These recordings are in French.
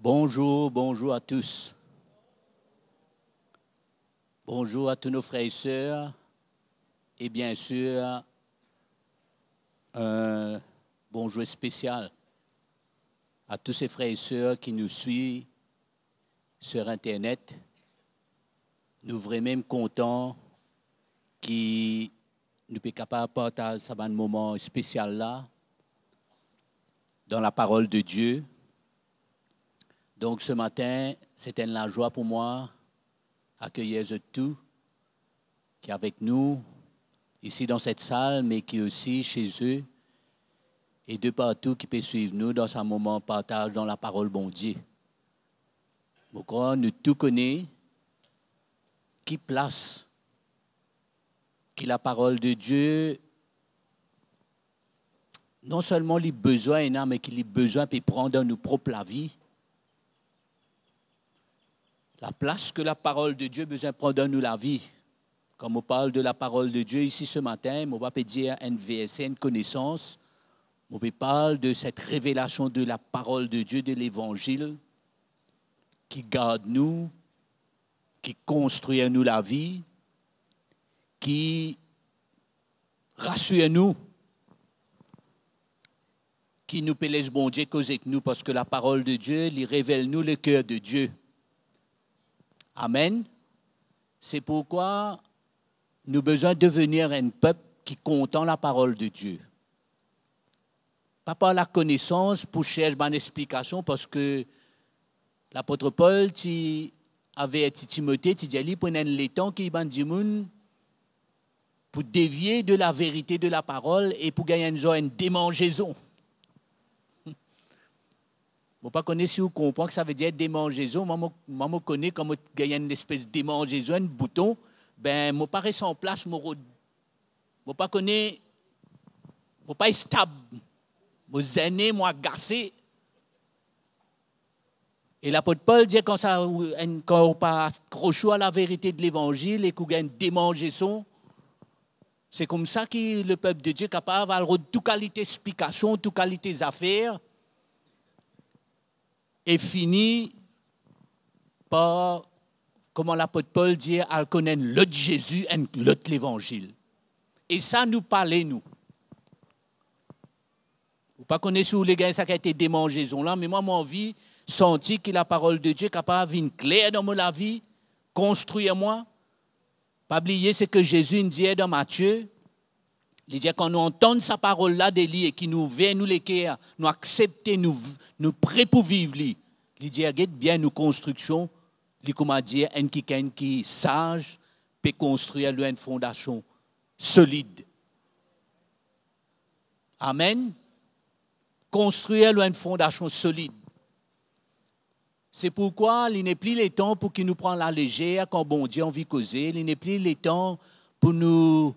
Bonjour, bonjour à tous. Bonjour à tous nos frères et sœurs. Et bien sûr, un bonjour spécial à tous ces frères et sœurs qui nous suivent sur Internet. Nous sommes vraiment contents qui nous sommes capables de partager ce moment spécial là dans la parole de Dieu. Donc ce matin, c'était une joie pour moi d'accueillir tout qui est avec nous ici dans cette salle, mais qui est aussi chez eux et de partout qui peut suivre nous dans ce moment de partage dans la parole bon Dieu. Pourquoi nous tout connaissons qui place qui la parole de Dieu non seulement les besoins, mais qui les besoins peut prendre dans nos propres vie. La place que la parole de Dieu besoin prendre dans nous la vie. Quand on parle de la parole de Dieu ici ce matin, on va pas dire une VSN, une connaissance. On peut parler de cette révélation de la parole de Dieu, de l'Évangile, qui garde nous, qui construit nous la vie, qui rassure nous, qui nous peut laisser bon Dieu causer avec nous, parce que la parole de Dieu, lui révèle nous le cœur de Dieu. Amen. C'est pourquoi nous avons besoin de devenir un peuple qui contient la parole de Dieu. Pas par la connaissance pour chercher une explication, parce que l'apôtre Paul avait dit Timothée, il dit pour les temps qui dit pour dévier de la vérité de la parole et pour gagner une démangeaison. Je ne sais pas si vous comprenez que ça veut dire démangeaison. Moi, je connais comme gagner une espèce de démangeaison, un bouton. Ben, je ne pas rester en place, je ne pas connais, je pas stable. Je zéné, moi agacé. Et l'apôtre Paul dit quand on pas accroché à la vérité de l'évangile et qu'on gagne une démangeaison, c'est comme ça que le peuple de Dieu est capable d'avoir toute qualité d'explication, toute qualité d'affaires. Et finit par, comment l'apôtre Paul dit, à connaître l'autre Jésus et l'autre l'Évangile. Et ça nous parlait, nous. Vous ne pas connaissez où les gars, ça qui a été démangeaison là, mais moi, mon envie, sentir que la parole de Dieu est capable de venir claire dans ma vie, construire moi. Pas oublier ce que Jésus nous dit dans Matthieu. Il dit quand nous entendons sa parole là de lui et qui nous vient, nous les nous accepter, nous prêts pour vivre. Il dit bien nos constructions, il comment dire un qui sage peut construire une fondation solide. Amen. Construire une fondation solide. C'est pourquoi il n'est plus le temps pour qu'il nous prenne la légère quand bon Dieu en vit causer. Il n'est plus le temps pour nous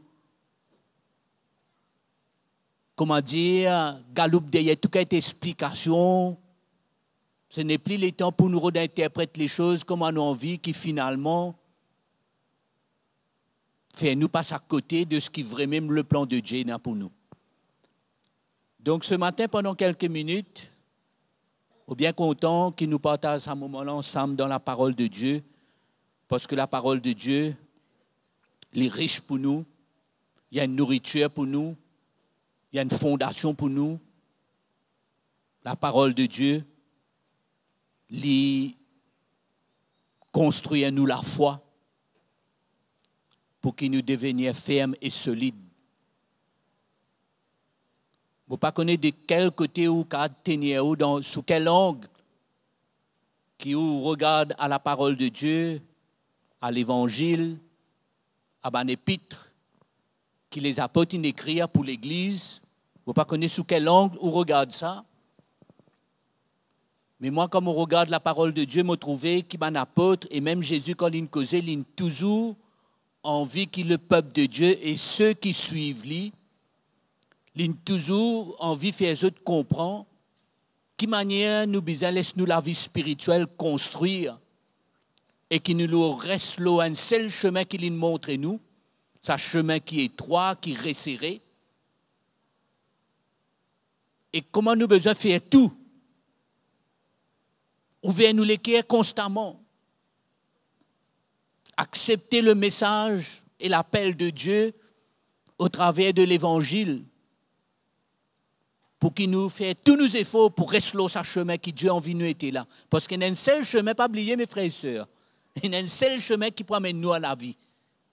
comment dire, galoupe derrière toute explication. Ce n'est plus le temps pour nous réinterpréter les choses comme on a envie, qui finalement fait nous passer à côté de ce qui est vraiment le plan de Dieu pour nous. Donc ce matin, pendant quelques minutes, on est bien content qu'il nous partage ce moment-là ensemble dans la parole de Dieu, parce que la parole de Dieu, elle est riche pour nous, il y a une nourriture pour nous, il y a une fondation pour nous. La parole de Dieu, lui construit en nous la foi pour qu'il nous devenions fermes et solides. Vous ne pas connaître de quel côté ou tenir ou sous quel angle qui vous regarde à la parole de Dieu, à l'évangile, à un épître, qui les apôtres écrire pour l'Église. Vous ne pas connaître sous quel angle on regarde ça. Mais moi, comme on regarde la parole de Dieu, je trouve qu'il y a un apôtre, et même Jésus, quand il causait, il a toujours envie que le peuple de Dieu et ceux qui suivent lui, il a toujours envie de faire les autres comprendre quelle manière nous besoin laisse nous la vie spirituelle construire et qu'il nous reste là un seul chemin qu'il nous montre nous, c'est un chemin qui est étroit, qui est resserré. Et comment nous besoin faire tout ouvert nous l'équerre constamment. Accepter le message et l'appel de Dieu au travers de l'évangile pour qu'il nous fasse tous nos efforts pour rester sur ce chemin qui Dieu a envie de nous être là. Parce qu'il y a un seul chemin, pas oublier mes frères et sœurs, il y a un seul chemin qui promène nous à la vie.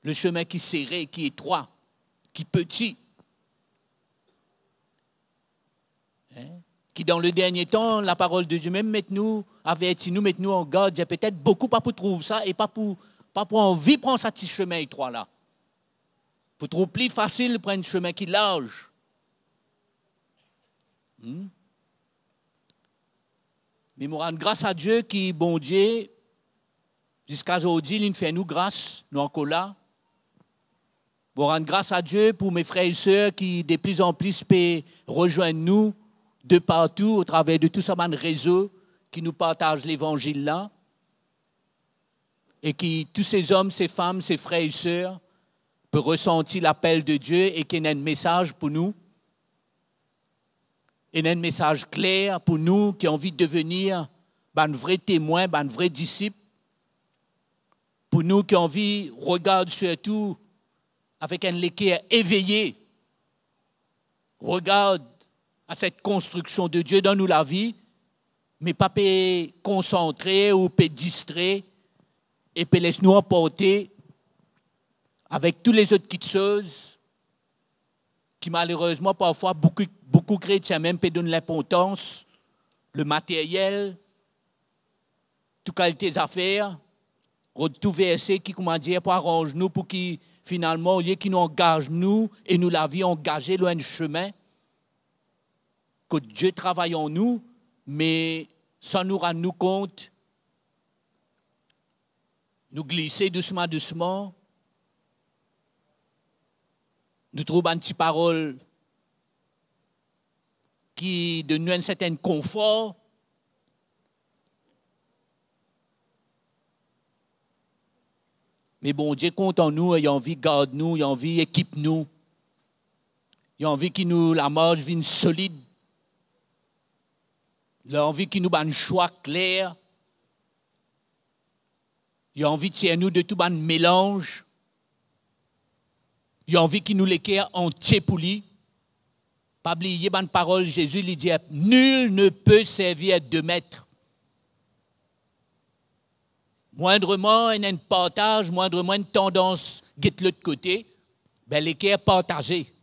Le chemin qui est serré, qui est étroit, qui est petit. Qui dans le dernier temps, la parole de Dieu même met-nous, avertit nous, met-nous en garde. Il y a peut-être beaucoup pas pour trouver ça et pas pour envie de prendre ce petit chemin étroit là. Pour trouver plus facile de prendre un chemin qui est large. Mais nous rendons grâce à Dieu qui, bon Dieu, jusqu'à aujourd'hui, il fait nous grâce, nous encore là. Nous rendons grâce à Dieu pour mes frères et sœurs qui de plus en plus peuvent rejoindre nous de partout au travers de tout ce réseau qui nous partage l'évangile là. Et qui, tous ces hommes, ces femmes, ces frères et sœurs peuvent ressentir l'appel de Dieu et qu'il y a un message pour nous. Il y a un message clair pour nous qui ont envie de devenir un vrai témoin, un vrai disciple. Pour nous qui ont envie de regarder surtout avec un équerre éveillé, regarde à cette construction de Dieu dans nous la vie, mais pas concentrer ou distrait et puis laisse-nous emporter avec tous les autres petites choses qui malheureusement parfois beaucoup chrétiens même peuvent donner l'importance, le matériel, toute qualité des affaires, tout verset qui, comment dire, pour arranger nous, pour qui finalement, au lieu qu'il nous engage nous et nous la vie engagée loin du chemin, que Dieu travaille en nous, mais sans nous rendre nous compte, nous glisser doucement, doucement, nous trouvons une petite parole qui donne nous un certain confort. Mais bon Dieu compte en nous, il a envie de garder nous, il a envie d'équiper nous. Il a envie que nous, la marche vienne solide. Il a envie qu'il nous ait un choix clair. Il a envie de tirer nous de tout un mélange. Il a envie qu'il nous l'équerre entier pour lui. Pas oublier une parole, Jésus lui dit, nul ne peut servir deux maîtres. Moindrement, il y a un partage, moindrement une tendance de l'autre côté, ben l'équerre partagé.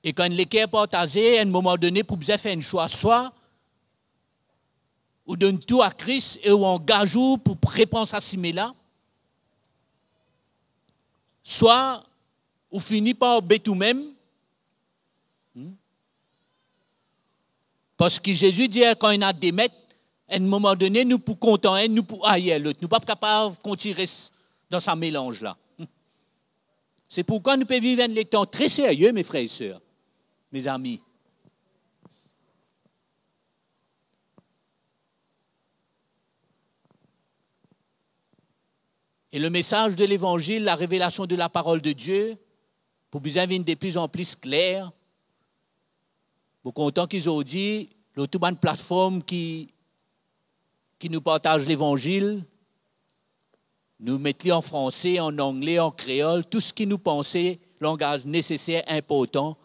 Et quand l'équerre partagé, à un moment donné, pour bien faire un choix, soit ou donne tout à Christ et ou engage pour répondre à ce là, soit ou finit par obéir tout même. Parce que Jésus dit quand il y a des maîtres, à un moment donné, nous pour contenter, nous pour haïr l'autre. Nous ne sommes pas capables de continuer dans ce mélange-là. C'est pourquoi nous pouvons vivre des temps très sérieux, mes frères et sœurs, mes amis. Et le message de l'Évangile, la révélation de la parole de Dieu, pour bien venir de plus en plus clair, pour content qu'ils ont dit, l'autre plateforme qui nous partage l'Évangile, nous mettons en français, en anglais, en créole, tout ce qui nous pensait langage nécessaire, important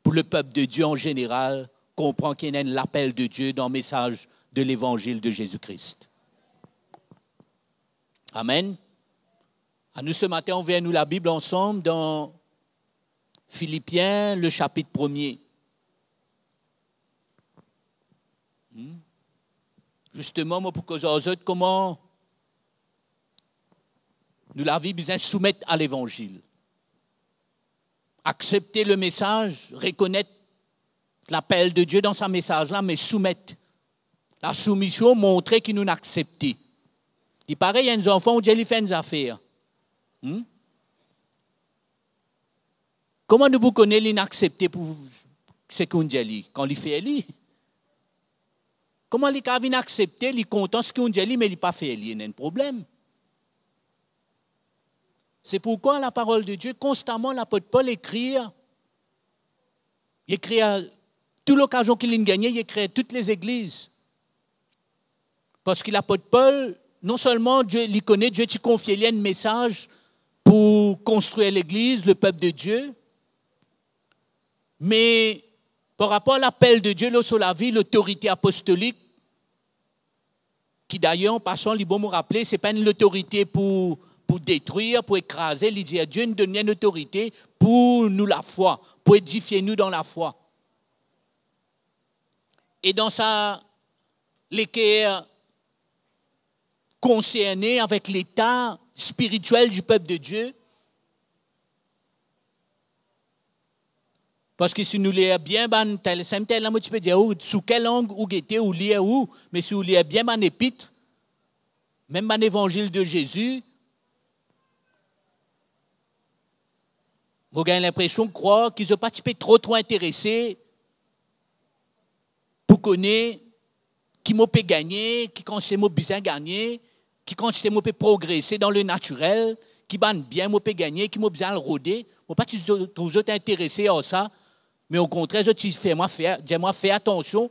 pour le peuple de Dieu en général, comprend qu'il y a l'appel de Dieu dans le message de l'Évangile de Jésus-Christ. Amen. À nous ce matin, on vient nous la Bible ensemble dans Philippiens, le chapitre 1er. Justement, pour que aux autres, comment nous la vie besoin soumettre à l'Évangile. Accepter le message, reconnaître l'appel de Dieu dans ce message-là, mais soumettre. La soumission, montrer qu'il nous accepte. Il paraît, il y a des enfants où Dieu fait des affaires. Comment nous vous connaissons l'inaccepté pour ce qu'on dit quand il fait lui? Comment il a accepté, il est content ce qu'on dit, mais il n'a pas fait lui, il y a un problème. C'est pourquoi la parole de Dieu, constamment, l'apôtre Paul écrit à toute l'occasion qu'il a gagnée, il écrit à toutes les églises. Parce que l'apôtre Paul, non seulement Dieu lui connaît, Dieu t'a confié un message pour construire l'Église, le peuple de Dieu, mais par rapport à l'appel de Dieu là, sur la vie, l'autorité apostolique, qui d'ailleurs, en passant, il faut me rappeler, ce n'est pas une autorité pour détruire, pour écraser. Il dit, Dieu nous donne une autorité pour nous la foi, pour édifier nous dans la foi. Et dans ça, l'équerre concerné avec l'état spirituel du peuple de Dieu. Parce que si nous lisons bien, tu peux dire sous quelle langue ou guetter ou lire où, mais si vous lisez bien mon épître, même mon évangile de Jésus, vous avez l'impression de croire qu'ils n'ont pas trop intéressés pour connaître qui m'a pu gagner, qui quand c'est moi bien gagner, qui quand c'est moi pu progresser dans le naturel, qui ban bien moi pu gagner, qui m'a bien le rôder. Moi pas toujours intéressé à ça, mais au contraire, dis-moi fais attention.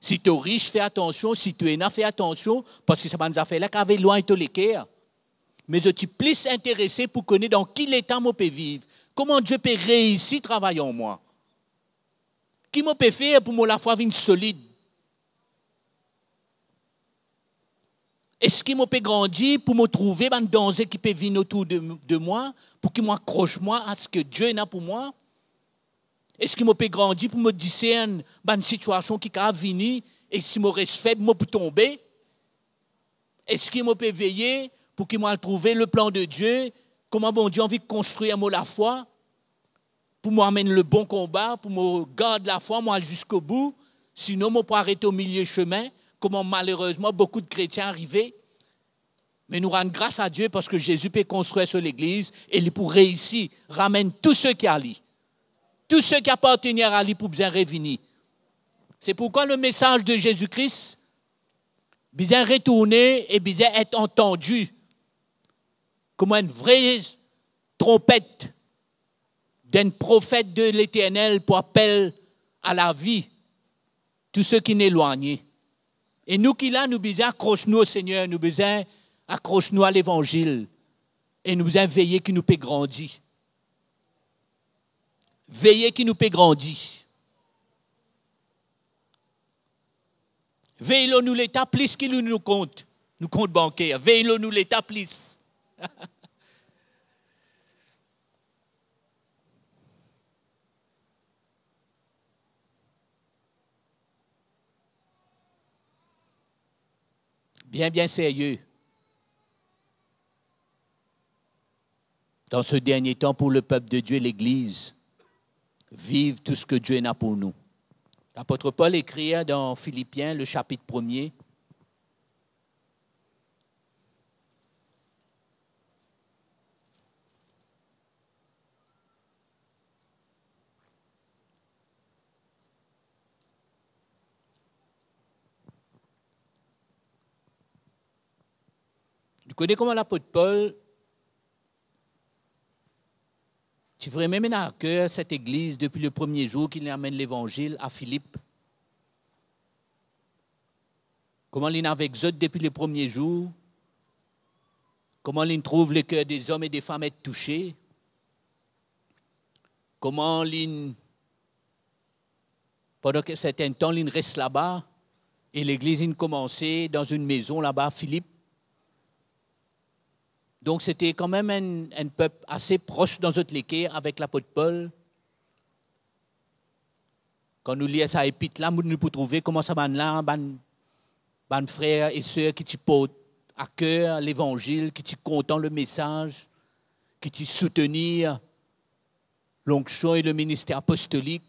Si tu es riche, fais attention. Si tu es là, fais attention, parce que ça m'a fait là qu'avec loin de l'équerre. Mais je suis plus intéressé pour connaître dans quel état moi peux vivre. Comment Dieu peut réussir à travailler en moi. Qui m'a peut faire pour moi la foi venir solide. Est-ce qu'il m'a peut grandir pour me trouver dans danger qui peut venir autour de moi, pour qu'il m'accroche moi à ce que Dieu a pour moi? Est-ce qu'il m'a peut grandir pour me discerner dans une situation qui va venir et si je reste faible, je peux tomber? Est-ce qu'il m'a peut veiller pour qu'il m'a trouvé le plan de Dieu? Comment bon Dieu a envie de construire moi la foi? Pour m'amener le bon combat, pour me garder la foi moi jusqu'au bout? Sinon, je peux arrêter au milieu du chemin. Comment malheureusement beaucoup de chrétiens arrivent. Mais nous rendons grâce à Dieu parce que Jésus peut construire sur l'Église et il pour réussir, ramène tous ceux qui allient. Tous ceux qui appartiennent à lui pour bien revenir. C'est pourquoi le message de Jésus-Christ, bien retourner et bien être entendu comme une vraie trompette d'un prophète de l'Éternel pour appel à la vie tous ceux qui sont éloignés. Et nous qui là, nous besoin accroche-nous au Seigneur, nous besoin accroche-nous à l'Évangile et nous besoin veiller qui nous peut grandir. Veillez qui nous peut grandir. Veillez-nous l'État plus qu'il nous compte bancaire. Veillez-nous l'État plus. Bien sérieux. Dans ce dernier temps, pour le peuple de Dieu, l'Église, vive tout ce que Dieu a pour nous. L'apôtre Paul écrit dans Philippiens, le chapitre 1er, vous connaissez comment l'apôtre Paul, tu ferais même à cœur cette église depuis le premier jour qu'il amène l'évangile à Philippe. Comment il est avec eux depuis le premier jour. Comment il trouve le cœur des hommes et des femmes être touchés. Comment il, pendant un certain temps, il reste là-bas et l'église a commencé dans une maison là-bas à Philippe. Donc, c'était quand même un peuple assez proche dans notre équerre avec l'apôtre Paul. Quand nous lisons ça épître là, nous pouvons trouver comment ça va là, ban frères et sœurs qui te portent à cœur l'évangile, qui te content le message, qui te soutenir l'onction et le ministère apostolique.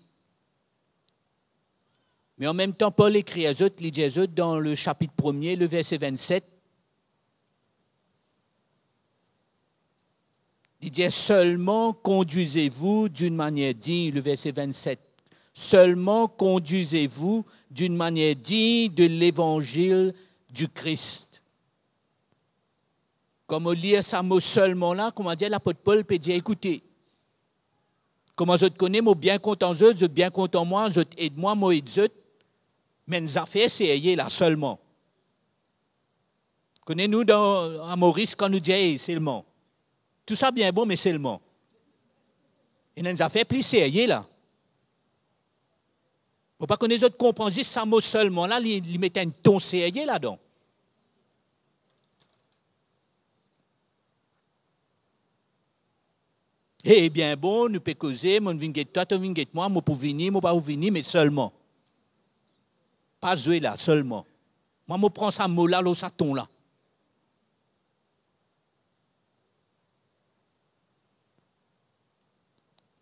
Mais en même temps, Paul écrit à eux, il dit à eux dans le chapitre 1er, le verset 27, il dit seulement conduisez-vous d'une manière digne, le verset 27. Seulement conduisez-vous d'une manière digne de l'évangile du Christ. Comme on lit ça mot seulement là, comment dire, l'apôtre Paul peut dire écoutez, comment je te connais, moi bien content je bien content moi, je aide moi, moi aide je, mais nous affaires c'est là seulement. Connaissez-nous à Maurice quand nous dit hey, seulement. Tout ça bien bon, mais seulement. Il y a des affaires plus sérieuses là. Il ne faut pas que les autres comprennent juste ça mot seulement là, ils mettent un ton sérieux là-dedans. Eh bien bon, nous pouvons causer, moi je viens toi, tu viens moi, moi pour venir, moi pas venir, mais seulement. Pas jouer là, seulement. Moi, je prends ça mot là, ça ton là.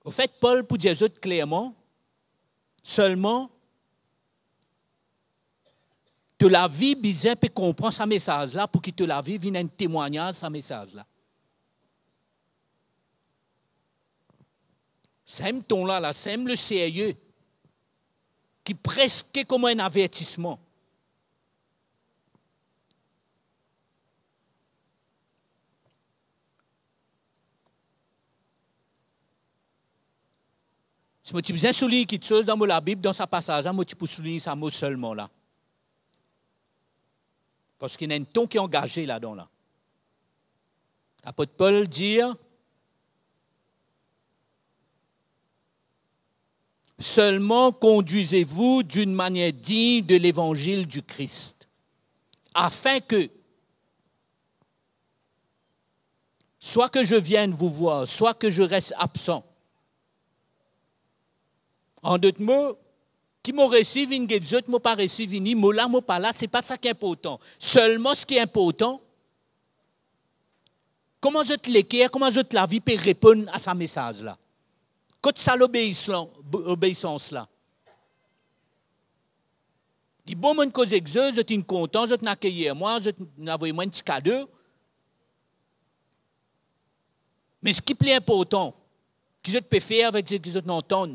Au fait, Paul, pour dire aux autres clairement, seulement, de la vie, bizarre, peut comprendre ce message-là, pour que te la vie vienne un témoignage, ce message-là. C'est un ton là, c'est le sérieux, qui presque comme un avertissement. Si je besoin de souligner quelque chose dans la Bible, dans sa passage, je peux souligner ça mot seulement là. Parce qu'il y a un ton qui est engagé là-dedans. Là. L'apôtre Paul dit seulement conduisez-vous d'une manière digne de l'évangile du Christ, afin que, soit que je vienne vous voir, soit que je reste absent. En d'autres mots, qui m'a reçu, vin get zot, m'a pas reçu, vini, m'a là, m'a pas là, c'est pas ça qui est important. Seulement ce qui est important, comment je te l'équerre, comment je te la vie peut répondre à ce message-là. Quand ça l'obéissance là. Dit bon, mon cause exerce, je suis content, je t'accueille moi, je t'envoie moi un petit cadeau. Mais ce qui est plus important, que je peux faire avec ce que je t'entends.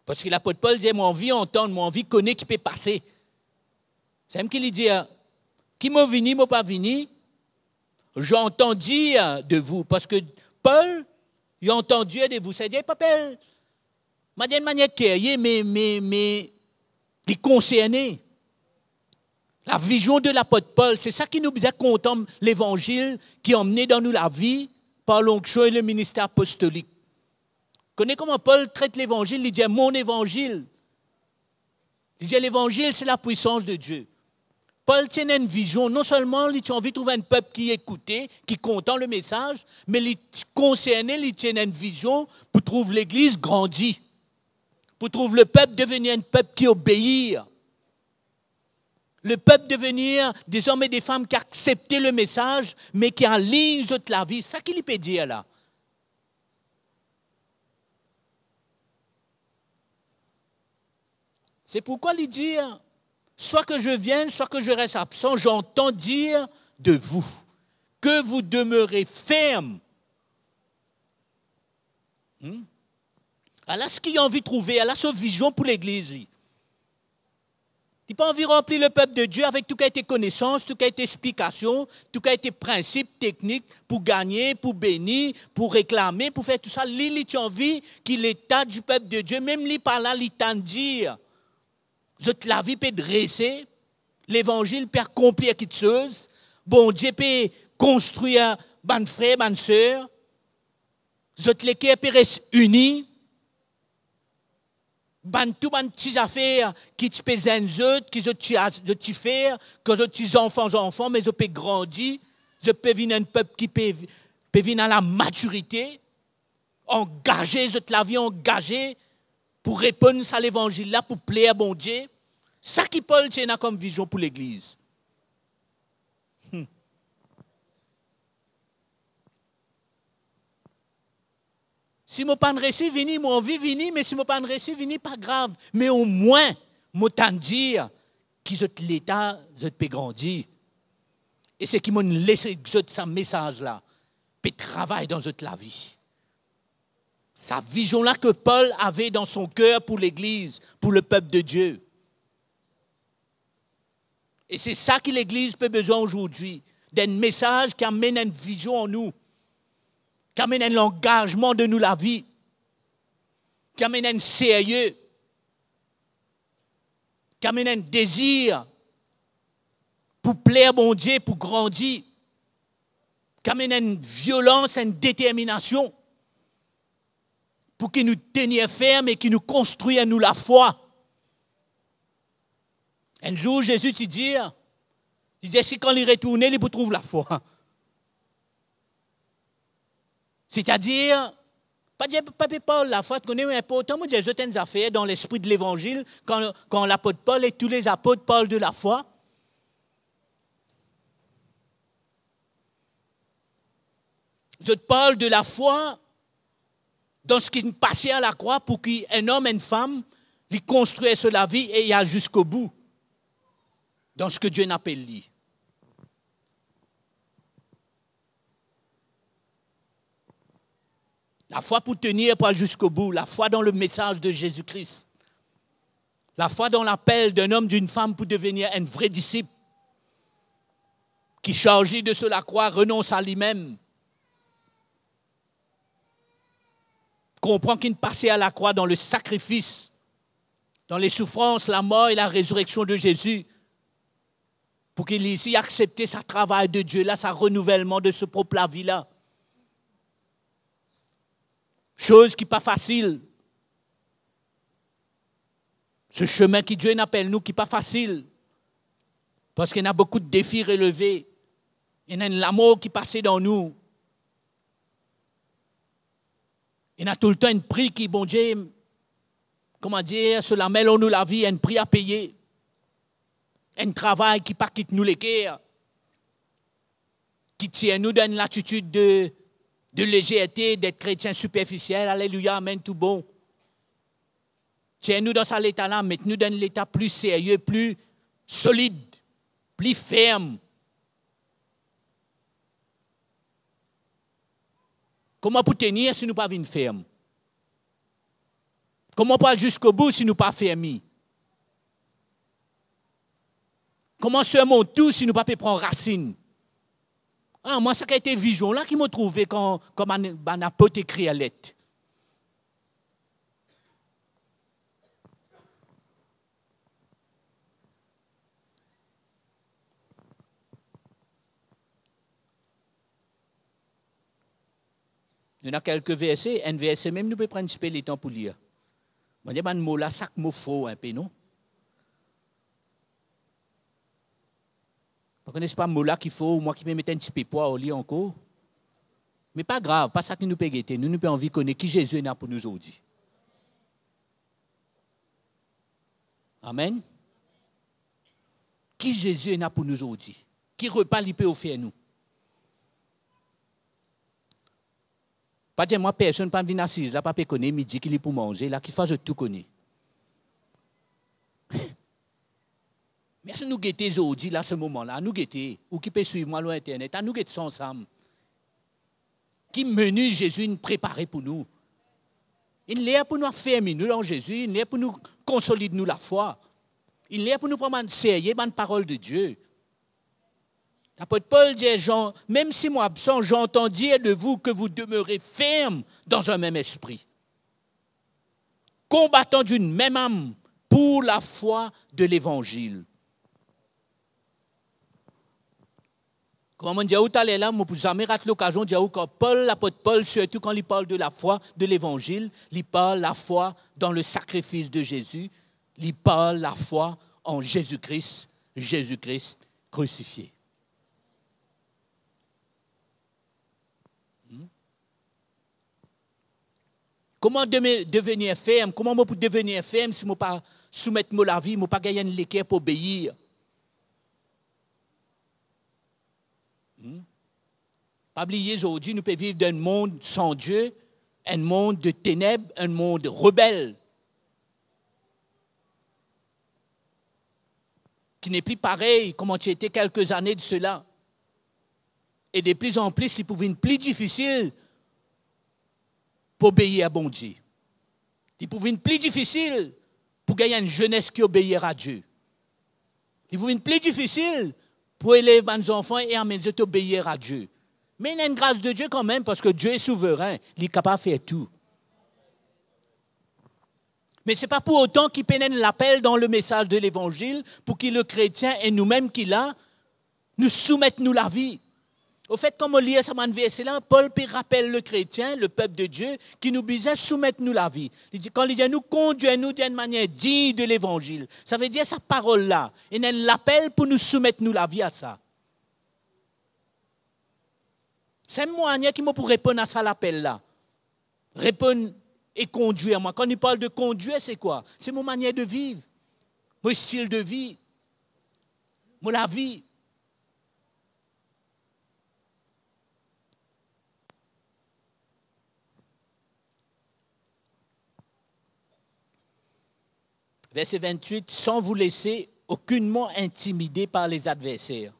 Parce que l'apôtre Paul dit, mon envie entendre, mon envie connaître qui peut passer. C'est même qu'il dit, qui m'a venu, m'a pas venu, j'entends dire de vous. Parce que Paul, il entend dire de vous. C'est-à-dire, papa, m'a dit de manière carrière, mais il concerné. La vision de l'apôtre Paul, c'est ça qui nous faisait content, l'évangile qui a emmené dans nous la vie par l'onction et le ministère apostolique. Connaissez comment Paul traite l'évangile, il dit mon évangile. Il dit l'évangile, c'est la puissance de Dieu. Paul tient une vision, non seulement il a envie de trouver un peuple qui écoutait, qui content le message, mais il concerné, il tient une vision pour trouver l'Église grandir, pour trouver le peuple devenir un peuple qui obéit. Le peuple devenir des hommes et des femmes qui acceptent le message, mais qui en ligne toute la vie. C'est ça qu'il peut dire là. C'est pourquoi il dit, soit que je vienne, soit que je reste absent, j'entends dire de vous que vous demeurez ferme. Alors, ce qu'il a envie de trouver, elle a sa vision pour l'Église. Il n'a pas envie de remplir le peuple de Dieu avec tout qui a été connaissance, tout qui a été explication, tout qui a été principe, technique, pour gagner, pour bénir, pour réclamer, pour faire tout ça. Il a envie qu'il l'état du peuple de Dieu, même lui par là, il t'a dire. La vie peut dresser, l'évangile peut accomplir quelque chose, bon Dieu peut construire ban frère, ban sœur, l'équipe peut rester unie, ban tout ban petites affaires qui te pèsent qui tu faire, que je tes enfants, mais je peux grandir, je peux venir un peuple qui peut venir à la maturité, engagé, la vie engagée, pour répondre à l'évangile là, pour plaire à bon Dieu. Ça qui Paul tient comme vision pour l'Église. Si je pas réussi vini, mon envie vini, mais si je pas réussi vini, pas grave. Mais au moins, je t'en dire que l'État, je peux grandir. Et c'est qui m'ont laissé ce message-là, peut travailler dans la vie. Sa vision-là que Paul avait dans son cœur pour l'Église, pour le peuple de Dieu. Et c'est ça que l'Église peut besoin aujourd'hui, d'un message qui amène une vision en nous, qui amène un engagement de nous la vie, qui amène un sérieux. qui amène un désir pour plaire mon Dieu, pour grandir, qui amène une violence, une détermination, pour qu'il nous tenions fermes et qu'il nous construise à nous la foi. Un jour, Jésus te dit, si quand il retourne, il trouve la foi. C'est-à-dire, pas Paul, la foi, tu connais, mais pourtant, moi, j'ai certaines affaires dans l'esprit de l'Évangile, quand l'apôtre Paul et tous les apôtres parlent de la foi. Je te parle de la foi dans ce qui passait à la croix pour qu'un homme et une femme lui construisent la vie et y a jusqu'au bout. Dans ce que Dieu n'appelle lui. La foi pour tenir pas jusqu'au bout, la foi dans le message de Jésus-Christ. La foi dans l'appel d'un homme, d'une femme pour devenir un vrai disciple qui, chargé de se la croix, renonce à lui-même. Comprend qu'il passait à la croix dans le sacrifice, dans les souffrances, la mort et la résurrection de Jésus, pour qu'il ait ici accepté ce travail de Dieu là, ce renouvellement de ce propre la vie là. Chose qui n'est pas facile. Ce chemin que Dieu appelle nous, qui n'est pas facile. Parce qu'il y a beaucoup de défis relevés. Il y a l'amour qui passe dans nous. Il y a tout le temps un prix qui, bon Dieu, comment dire, cela mêle en nous la vie, un prix à payer. Un travail qui ne quitte nous les cœurs, qui tient nous dans une latitude de légèreté, d'être chrétien superficiel, alléluia, amen, tout bon. Tiens-nous dans cet état-là, mettez-nous dans l'état plus sérieux, plus solide, plus ferme. Comment pour tenir si nous ne pas venir ferme? Comment pour aller jusqu'au bout si nous ne pas fermis? Comment serons tout si nous ne pas prendre racine? Ah, moi, ça a été vision là qui m'a trouvé quand un apôtre écrit à lettre. Il y en a quelques versets, un verset même, nous pouvons prendre un peu le temps pour lire. On dit, mot là, chaque mot faux un peu, non? Vous ne connaissez pas le mot là qu'il faut, moi qui me mette un petit peu poids au lit encore. Mais pas grave, pas ça qui nous peut guetter. Nous avons envie de connaître qui Jésus est pour nous aujourd'hui. Amen. Qui Jésus est pour nous aujourd'hui? Qui repas il peut offrir nous? Pas dire moi, personne ne peut venir assise là, pas peut connaître midi qu'il est pour manger, là, qui fasse tout connaître. Mais si nous guettons aujourd'hui, là, ce moment-là, nous guettons, ou qui peut suivre moi sur Internet, nous guettons ensemble. Qui menu Jésus nous préparé pour nous? Il est pour nous faire nous dans Jésus, il est pour nous consolider nous la foi. Il est pour nous prendre sérieux la parole de Dieu. L'apôtre Paul dit, Jean, même si moi absent, j'entends dire de vous que vous demeurez fermes dans un même esprit, combattant d'une même âme pour la foi de l'Évangile. Comme on dit, où t'allais là, moi, pour jamais rater l'occasion de dire que Paul, l'apôtre Paul, surtout quand il parle de la foi, de l'Évangile, il parle la foi dans le sacrifice de Jésus, il parle la foi en Jésus-Christ, Jésus-Christ crucifié. Comment devenir ferme? Comment moi pour devenir ferme si je ne pas soumettre ma vie, je ne pas gagner une l'équerre pour obéir? Pas oublier aujourd'hui, nous pouvons vivre dans un monde sans Dieu, un monde de ténèbres, un monde rebelle, qui n'est plus pareil comme il était quelques années de cela. Et de plus en plus, il devient plus difficile pour obéir à bon Dieu. Il devient plus difficile pour gagner une jeunesse qui obéira à Dieu. Il devient plus difficile pour élever les enfants et amener à obéir à Dieu. Mais il y a une grâce de Dieu quand même, parce que Dieu est souverain, il est capable de faire tout. Mais ce n'est pas pour autant qu'il pénètre l'appel dans le message de l'Évangile pour qu'il le chrétien et nous-mêmes qui là, nous soumettons nous la vie. Au fait, comme on lit ce verset là, Paul rappelle le chrétien, le peuple de Dieu, qui nous disait soumettre nous la vie. Quand il dit nous conduisons-nous d'une manière digne de l'Évangile, ça veut dire sa parole là. Il y l'appel pour nous soumettre nous la vie à ça. C'est moi qui m'a pour répondre à ça l'appel là. Répondre et conduire. Moi, quand il parle de conduire, c'est quoi? C'est mon manière de vivre, mon style de vie, la vie. Verset 28, sans vous laisser aucunement intimider par les adversaires.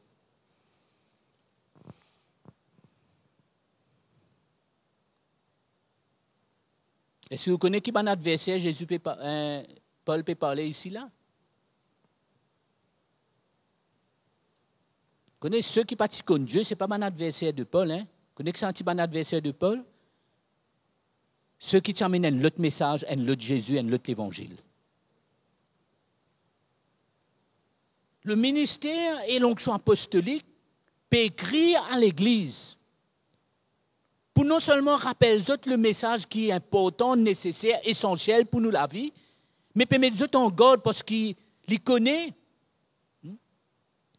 Est-ce que vous connaissez qui est un adversaire, Paul peut parler ici là? Vous connaissez ceux qui pratiquent contre Dieu, ce n'est pas un adversaire de Paul. Vous connaissez qui est un adversaire de Paul? Ceux qui t'amènent l'autre message, l'autre Jésus, l'autre évangile. Le ministère et l'onction apostolique peut écrire à l'Église pour non seulement rappeler le message qui est important, nécessaire, essentiel pour nous la vie, mais peut mettre en garde parce qu'il connaît.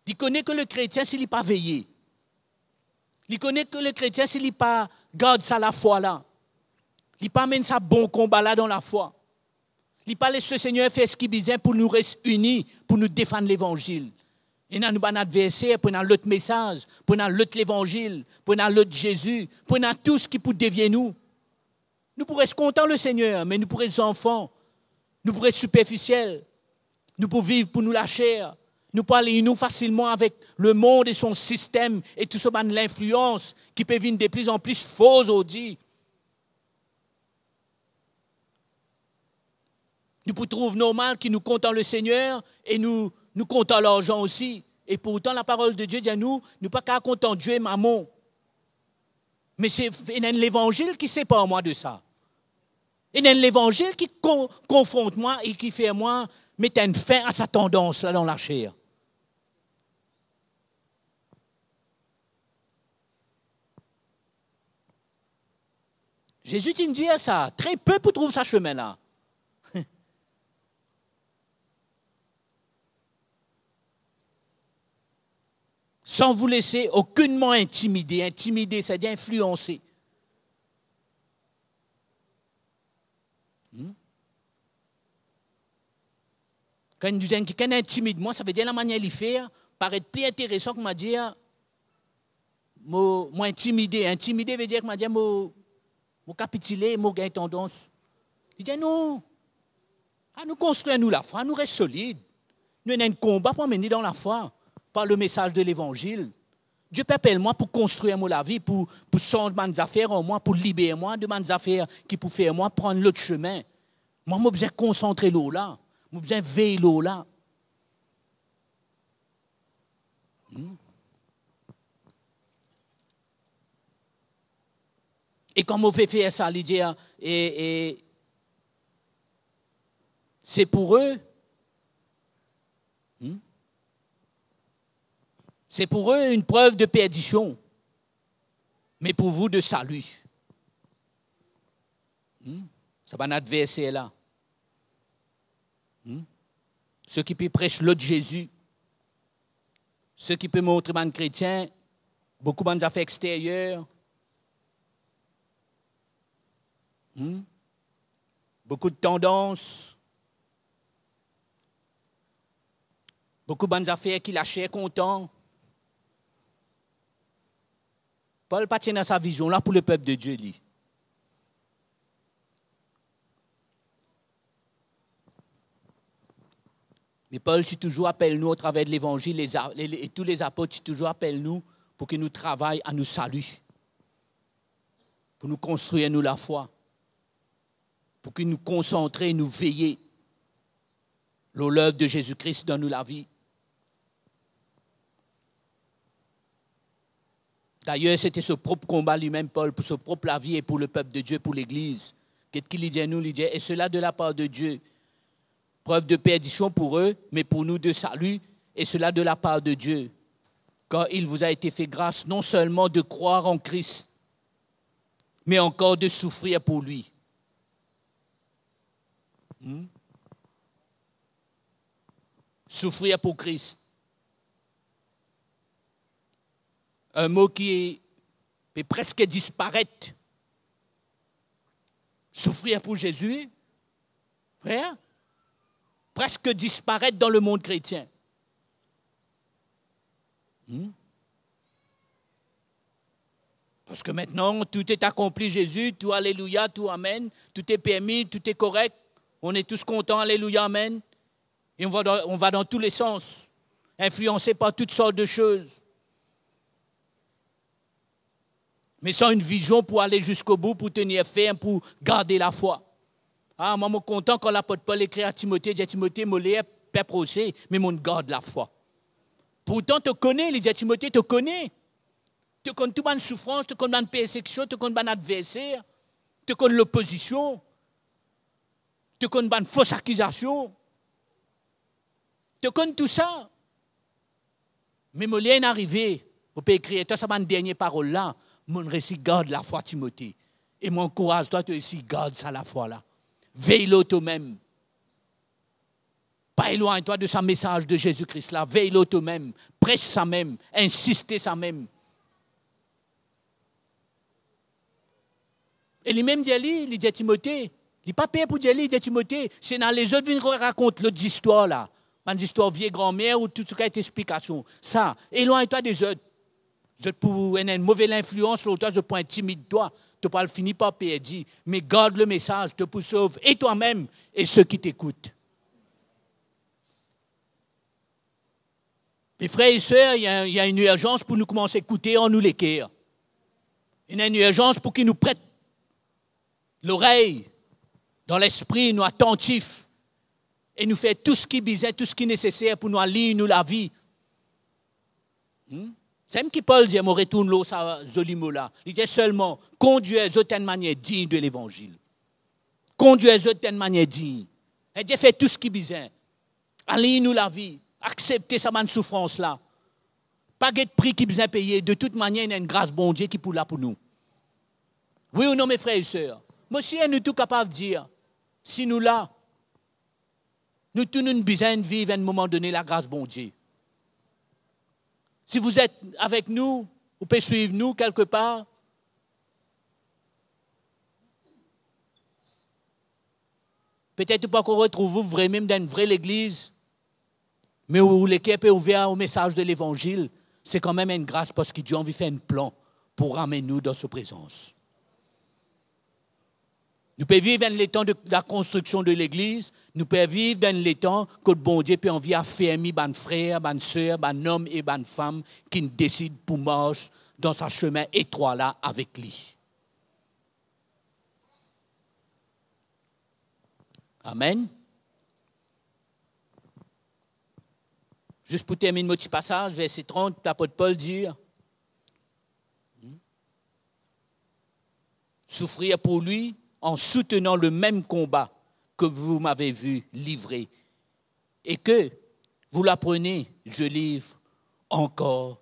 Il connaît que le chrétien, s'il n'est pas veillé. Il connaît que le chrétien, s'il n'est pas garde ça la foi là. Il n'est pas mène ça bon combat là dans la foi. Il n'est pas laisse le Seigneur faire ce qu'il besoin pour nous rester unis, pour nous défendre l'évangile. Et nous avons un adversaire, pour nous l'autre message, pour nous l'autre l'évangile, pour nous l'autre Jésus, pour nous tout ce qui peut dévier nous. Nous pourrions être contents le Seigneur, mais nous pourrions être enfants, nous pourrions être superficiels, nous pourrions vivre pour nous la chair, nous pourrions aller nous facilement avec le monde et son système et tout ce qui l'influence qui peut venir de plus en plus fausse aujourd'hui. Nous pouvons trouver normal que nous comptons le Seigneur et nous comptons l'argent aussi. Et pourtant, la parole de Dieu dit à nous, nous pas qu'à compter Dieu et maman. Mais c'est l'évangile qui sépare moi de ça. Et c'est l'évangile qui confronte moi et qui fait moi mettre une fin à sa tendance là dans la chair. Jésus dit ça, très peu pour trouver sa chemin là. Sans vous laisser aucunement intimider. Intimider, c'est-à-dire influencer. Quand nous disons que quelqu'un intimide moi, ça veut dire la manière de le faire paraît plus intéressant que m'a dire moi intimider. Intimider veut dire que m'a dire moi capituler, moi gagner tendance. Il dit non. Nous construisons nous la foi, nous restons solides. Nous avons un combat pour mener dans la foi. Par le message de l'Évangile. Dieu appelle moi pour construire moi la vie, pour changer mes affaires en moi, pour libérer moi de mes affaires qui pour faire moi prendre l'autre chemin. Moi, j'ai besoin de concentrer l'eau là. J'ai besoin de veiller l'eau là. Et comme on fait faire ça, il dit, et c'est pour eux. C'est pour eux une preuve de perdition, mais pour vous de salut. C'est pas un adversaire là. Ceux qui peuvent prêcher l'autre Jésus, ceux qui peuvent montrer un chrétien, beaucoup d'affaires extérieures, beaucoup de tendances, beaucoup d'affaires qui lâchaient content. Paul pas tient dans sa vision là pour le peuple de Dieu. Mais Paul toujours appelle nous au travers de l'évangile et tous les apôtres toujours appellent nous pour que nous travaillions à nous saluer, pour nous construire nous la foi, pour que nous concentrions, nous veiller l'œuvre de Jésus-Christ dans nous la vie. D'ailleurs, c'était ce propre combat lui-même, Paul, pour sa propre la vie et pour le peuple de Dieu, pour l'Église. Qu'est-ce qu'il dit à nous? Il dit, et cela de la part de Dieu, preuve de perdition pour eux, mais pour nous de salut, et cela de la part de Dieu. Car il vous a été fait grâce non seulement de croire en Christ, mais encore de souffrir pour lui. Souffrir pour Christ. Un mot qui peut presque disparaître. Souffrir pour Jésus, frère, presque disparaître dans le monde chrétien. Parce que maintenant, tout est accompli, Jésus, tout alléluia, tout amen, tout est permis, tout est correct. On est tous contents, alléluia, amen. Et on va dans tous les sens, influencés par toutes sortes de choses. Mais sans une vision pour aller jusqu'au bout, pour tenir ferme, pour garder la foi. Ah, moi, je suis content quand l'apôtre Paul écrit à Timothée, il dit à Timothée, je père procès, mais je garde la foi. Pourtant, tu connais, il dit à Timothée, tu connais. Tu connais toute bonne souffrance, tu connais bonne persécution, tu connais bon adversaire, tu connais l'opposition, tu connais bonne fausse accusation. Tu connais tout ça. Mais je suis arrivé, on peut écrire, ça c'est ma dernière parole là. Mon récit garde la foi, Timothée. Et mon courage, toi, tu aussi garde ça, la foi là. Veille-le toi-même. Pas éloigne-toi de ce message de Jésus-Christ là. Veille-le toi-même. Prêche ça même. Insiste ça même. Et lui-même il dit à Timothée, il n'est pas payé pour dire, il dit à Timothée, c'est dans les autres qui racontent l'autre histoire là. Une histoire vieille grand-mère ou tout ce qui a été explication. Ça, éloigne-toi des autres. Je pour une mauvaise influence, l'autre, je peux intimider toi. Tu peux finir par perdre. Mais garde le message, te pour sauver et toi-même et ceux qui t'écoutent. Les frères et sœurs, il y a une urgence pour nous commencer à écouter en nous l'équerre. Il y a une urgence pour qu'ils nous prêtent l'oreille, dans l'esprit, nous attentifs, et nous faire tout ce qui est besoin, tout ce qui est nécessaire pour nous aller, nous la vie. C'est même qui Paul dit, je retourne l'eau, ça, joli mot là. Il dit seulement, conduisez-vous d'une manière digne de l'évangile. Conduisez-vous d'une manière digne. Et Dieu fait tout ce qui est besoin. Allez, nous la vie. Acceptez sa bonne souffrance là. Pas de prix qui besoin payer. De toute manière, il y a une grâce bon Dieu qui est là pour nous. Oui ou non, mes frères et sœurs? Moi aussi, nous sommes tous capables de dire, si nous là, nous tous nous besoin de vivre à un moment donné la grâce bon Dieu. Si vous êtes avec nous, vous pouvez suivre nous quelque part. Peut-être pas qu'on retrouve vous vraiment dans une vraie église, mais où l'équipe est ouverte au message de l'évangile, c'est quand même une grâce parce que Dieu a envie de faire un plan pour ramener nous dans sa présence. Nous pouvons vivre dans les temps de la construction de l'église, nous pouvons vivre dans les temps que le bon Dieu peut envie à fermer les frères, les sœurs, les hommes et les femmes qui décident pour marcher dans ce chemin étroit là avec lui. Amen. Juste pour terminer mon petit passage, verset 30, l'apôtre Paul dit souffrir pour lui en soutenant le même combat que vous m'avez vu livrer et que vous l'apprenez, je livre encore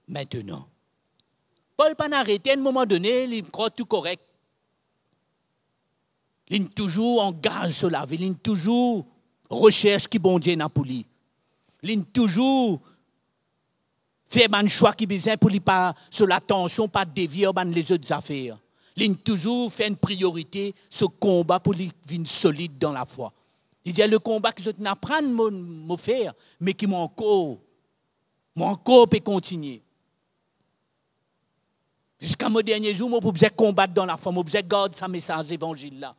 maintenant. Paul n'a pas arrêté à un moment donné, il croit tout correct. Il est toujours en garde sur la vie, il est toujours recherche qui bon Dieu n'a pour lui. Il est toujours fait un choix qui besoin pour lui pas sur l'attention, pas dévier les autres affaires. Il a toujours fait une priorité, ce combat pour lui venir solide dans la foi. Il dit, le combat que je n'apprends à faire, mais qui m'a encore peut continuer. Jusqu'à mon dernier jour, je besoin combattre dans la foi, je besoin garder ce message d'évangile là.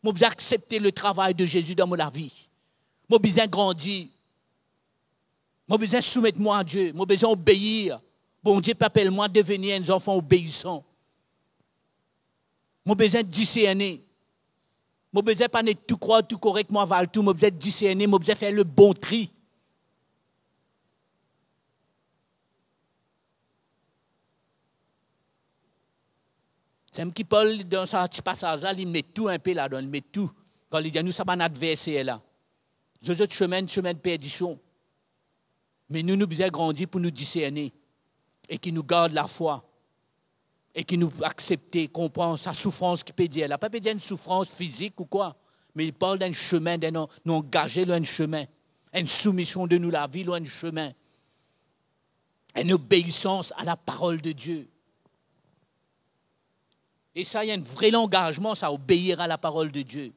Je besoin accepter le travail de Jésus dans ma vie. Je besoin grandir. Je besoin soumettre moi à Dieu. Je besoin obéir. Bon Dieu appelle moi à devenir un enfant obéissant. J'ai besoin de discerner. J'ai besoin de pas tout croire, tout correctement, avaler tout. J'ai besoin de discerner, j'ai besoin de faire le bon tri. C'est un petit Paul, dans ce petit passage-là, il met tout un peu là-dedans, il met tout. Quand il dit, nous sommes un adversaire là. Les autres chemins de perdition. Mais nous devons grandir pour nous discerner et qui nous garde la foi et qui nous accepte, comprend sa souffrance qui peut dire. Elle n'a pas dire une souffrance physique ou quoi, mais il parle d'un chemin, de nous engager dans un chemin, une soumission de nous la vie, dans un chemin, une obéissance à la parole de Dieu. Et ça, il y a un vrai engagement, ça, obéir à la parole de Dieu.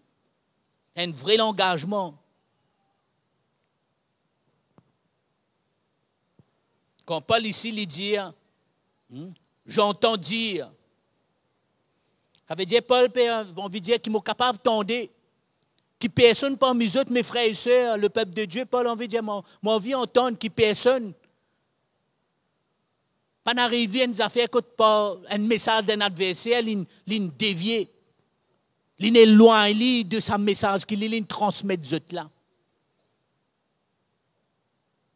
Un vrai engagement. Quand Paul ici lui dit, j'entends dire, ça veut dire Paul, on veut dire qu'il est capable d'entendre, qui personne parmi les autres, mes frères et sœurs, le peuple de Dieu, Paul, on veut dire, moi, envie d'entendre qui personne, pas n'arriver à une affaire que par un message d'un adversaire, il dévié, il est loin de sa message qu'il transmet aux autres là.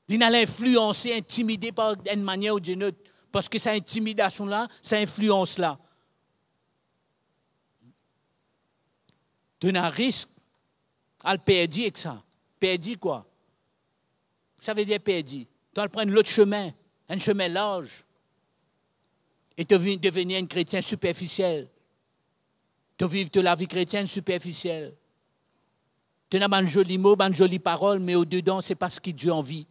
Il n'a l'influencer, intimider par une manière ou d'une autre. Parce que cette intimidation-là, cette influence-là. Tu as un risque à le perdre avec ça. Perdre quoi? Ça veut dire perdre. Tu dois prendre l'autre chemin, un chemin large. Et tu veux devenir un chrétien superficiel. Tu vivre de la vie chrétienne superficielle. Tu as un joli mot, une jolie parole, mais au-dedans, ce n'est pas ce que Dieu a envie.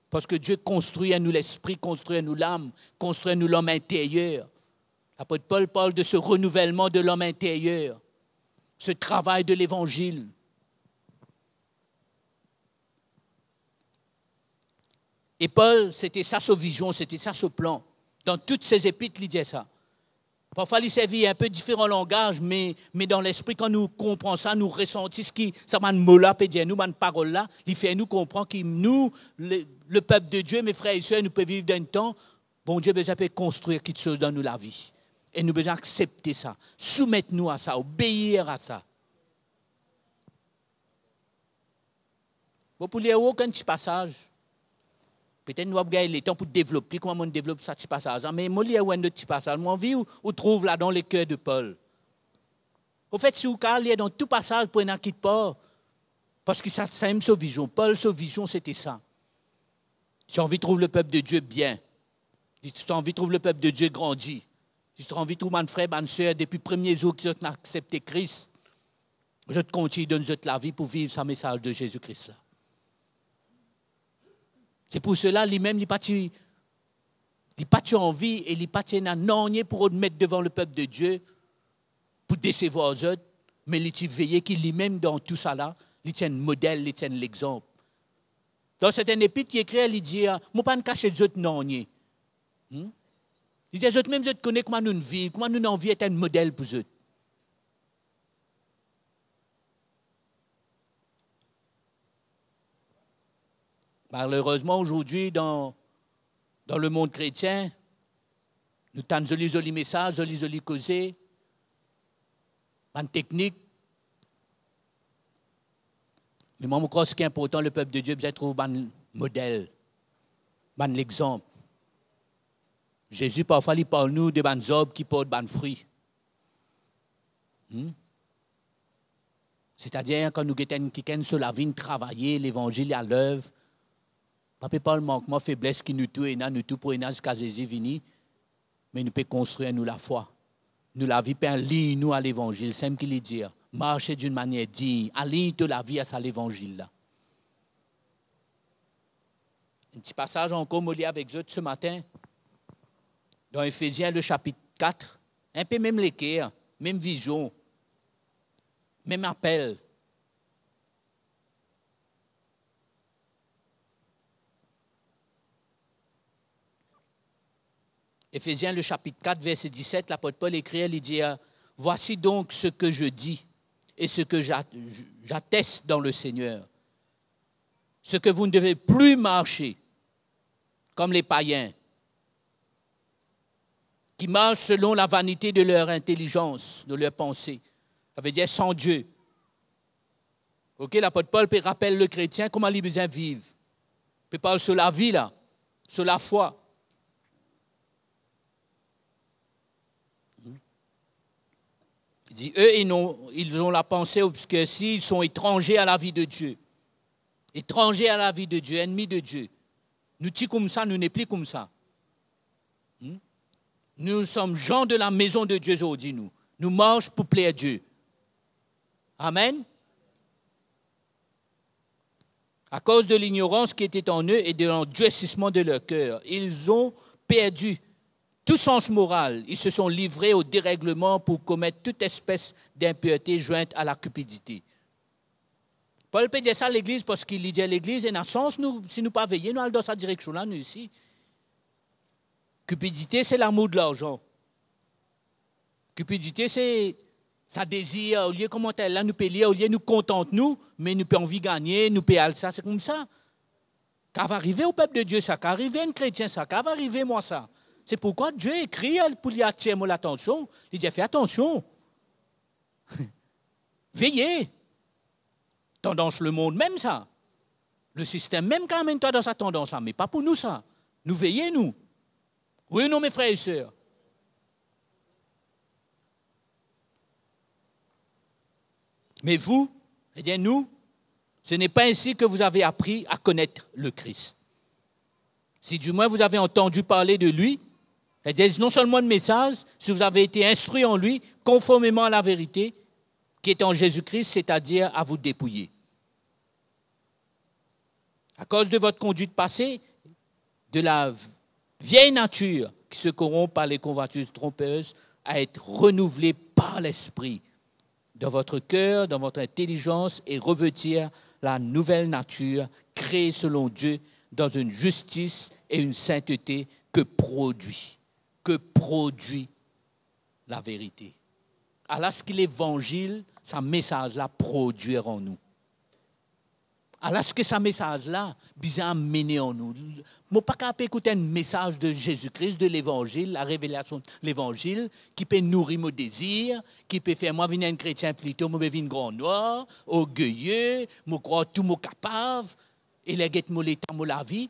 Parce que Dieu construit à nous l'esprit, construit à nous l'âme, construit à nous l'homme intérieur. L'apôtre Paul parle de ce renouvellement de l'homme intérieur, ce travail de l'évangile. Et Paul, c'était ça sa vision, c'était ça son plan. Dans toutes ses épîtres, il disait ça. Parfois, il servit un peu différent langage, mais dans l'esprit, quand nous comprenons ça, nous ressentons ce qui, ça m'a mot là, peut dire nous, cette parole-là, il fait nous comprendre que nous, le peuple de Dieu, mes frères et sœurs, nous pouvons vivre d'un temps, bon Dieu besoin de construire quelque chose dans nous la vie. Et nous besoin accepter ça, soumettre-nous à ça, obéir à ça. Bon, pour lire aucun petit passage, peut-être nous avons gagné le temps pour développer, comment on développe ce petit passage. Mais moi, il y a un petit passage. Moi, envie où trouve là dans le cœur de Paul. Au fait, si vous parlez dans tout passage, pour n'en quitte pas, parce que ça aime sa vision. Paul, sa vision, c'était ça. J'ai envie de trouver le peuple de Dieu bien. J'ai envie de trouver le peuple de Dieu grandi. J'ai envie de trouver mon frère, ma soeur, depuis le premier jour que j'ai accepté Christ. Je continue de nous donner la vie pour vivre ce message de Jésus-Christ là. C'est pour cela, lui-même, il n'a pas envie et il n'a pas non pour mettre devant le peuple de Dieu, pour décevoir les autres, mais il a veillé qu'il lui-même, dans tout ça là, il tient le modèle, il tient l'exemple. Dans certaines épîtres, il écrit, il dit, je ne pas cacher les autres non. Il dit, les autres, même les autres connaissent comment nous vivons, comment nous envie être un modèle pour eux. Malheureusement, aujourd'hui, dans le monde chrétien, nous avons de jolis messages, de jolis causés, une technique. Mais moi, je crois que ce qui est important, le peuple de Dieu besoin trouver un modèle, un exemple. Jésus, parfois, il parle nous de des arbres qui portent des fruits. C'est-à-dire, quand nous avons quelqu'un sur la vigne, travailler, l'évangile à l'œuvre, Papa Paul manquement, faiblesse qui nous tue, nous tout pour jusqu'à Jésus vini, mais nous pouvons construire nous la foi. Nous la vie peut ligne nous à l'évangile, c'est ce qu'il dit. Marcher d'une manière digne, aligne de la vie à ça l'évangile là. Un petit passage encore molli avec eux ce matin, dans Éphésiens le chapitre 4, un peu même l'équerre, même vision, même appel. Éphésiens le chapitre 4, verset 17, l'apôtre Paul écrit, il dit, voici donc ce que je dis et ce que j'atteste dans le Seigneur. Ce que vous ne devez plus marcher comme les païens, qui marchent selon la vanité de leur intelligence, de leur pensée. Ça veut dire sans Dieu. Ok, l'apôtre Paul rappelle le chrétien comment il a besoin de vivre. Il parle sur la vie là, sur la foi. Il dit, eux, ils ont la pensée, parce que s'ils sont étrangers à la vie de Dieu. étrangers à la vie de Dieu, ennemis de Dieu. Nous sommes comme ça, nous n'est plus comme ça. Nous sommes gens de la maison de Dieu aujourd'hui, nous. Nous marchons pour plaire à Dieu. Amen. À cause de l'ignorance qui était en eux et de l'endurcissement de leur cœur, ils ont perdu tout sens moral. Ils se sont livrés au dérèglement pour commettre toute espèce d'impureté jointe à la cupidité. Paul peut dire ça à l'église parce qu'il dit à l'église, et dans le sens, si nous ne pas veiller, nous allons dans sa direction-là, nous ici. Cupidité, c'est l'amour de l'argent. Cupidité, c'est ça désir, au lieu comment là, nous payons, au lieu nous contente nous, mais nous pouvons envie gagner, nous payons ça, c'est comme ça. Quand va arriver au peuple de Dieu ça, quand va arriver un chrétien ça, quand va arriver moi ça. C'est pourquoi Dieu écrit pour lui attirer l'attention. Il dit, fais attention. Veillez. Tendance le monde, même ça. Le système, même quand même toi dans sa tendance là, mais pas pour nous ça. Nous veillez, nous. Oui, non, mes frères et sœurs. Mais vous, eh bien nous, ce n'est pas ainsi que vous avez appris à connaître le Christ. Si du moins vous avez entendu parler de lui, eh bien non seulement le message, si vous avez été instruit en lui, conformément à la vérité, qui est en Jésus-Christ, c'est-à-dire à vous dépouiller. À cause de votre conduite passée, de la vieille nature qui se corrompt par les convoitises trompeuses, à être renouvelée par l'Esprit dans votre cœur, dans votre intelligence et revêtir la nouvelle nature créée selon Dieu dans une justice et une sainteté que produit la vérité. Alors ce que l'évangile, sa message-là, produire en nous. Alors ce que ce message-là, bizarre mené en nous. Je ne peux pas écouter un message de Jésus-Christ, de l'évangile, la révélation de l'évangile, qui peut nourrir mon désir, qui peut faire moi venir un chrétien plutôt, moi venir grand noir, orgueilleux, moi croire tout mon capable, et les guettes mon l'état, mon la vie.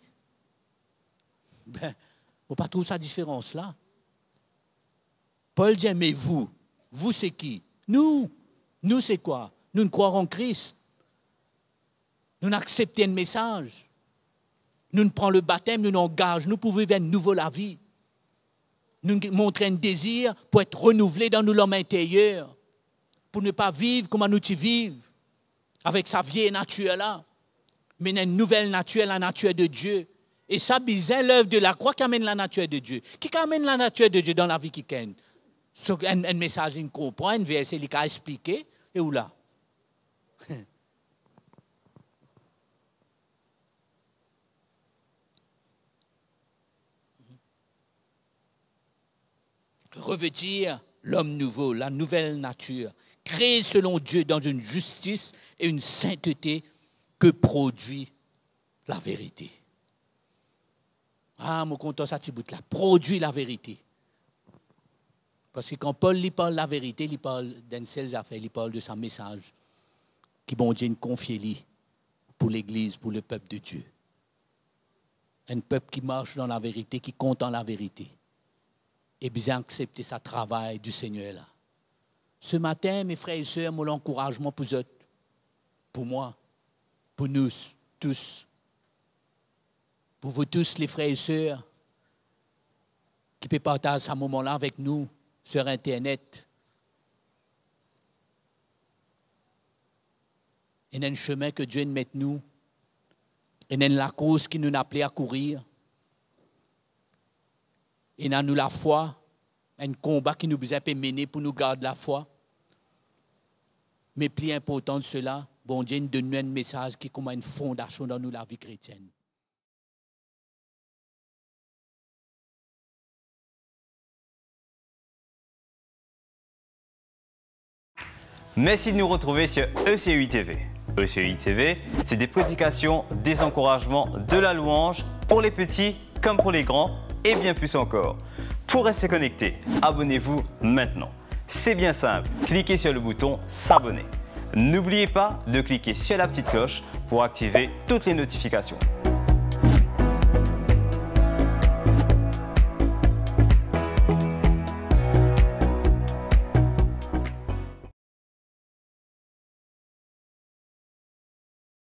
Ben, on pas trouver sa différence-là. Paul dit, mais vous c'est qui? Nous c'est quoi? Nous croyons en Christ. Nous acceptons un message. Nous prenons le baptême, nous nous engageons, nous pouvons vivre une nouvelle vie. Nous montrons un désir pour être renouvelé dans l'homme intérieur, pour ne pas vivre comme nous vivons, avec sa vieille nature-là, mais une nouvelle nature, la nature de Dieu. Et ça, bizarre, l'œuvre de la croix qui amène la nature de Dieu. Qui amène la nature de Dieu dans la vie qui gagne? Un message, il comprend, un verset, il a expliqué, et où là? Revêtir l'homme nouveau, la nouvelle nature, créée selon Dieu dans une justice et une sainteté que produit la vérité. Ah, mon content, ça, là, produit la vérité. Parce que quand Paul lui parle de la vérité, il parle d'une seule affaire, il parle de son message qui, bon Dieu, confie pour l'Église, pour le peuple de Dieu. Un peuple qui marche dans la vérité, qui compte en la vérité. Et bien accepter ce travail du Seigneur là. Ce matin, mes frères et sœurs, mon encouragement pour eux, pour moi, pour nous tous, pour vous tous les frères et sœurs qui peuvent partager ce moment-là avec nous sur Internet. Il y a un chemin que Dieu nous met nous. Il y a la cause qui nous a appelés à courir. Et nous la foi, un combat qui nous a mené pour nous garder la foi. Mais plus important de cela, bon Dieu nous donne un message qui est comme une fondation dans nous la vie chrétienne. Merci de nous retrouver sur ECUI TV. ECUI TV, c'est des prédications, des encouragements, de la louange pour les petits comme pour les grands et bien plus encore. Pour rester connecté, abonnez-vous maintenant. C'est bien simple, cliquez sur le bouton s'abonner. N'oubliez pas de cliquer sur la petite cloche pour activer toutes les notifications.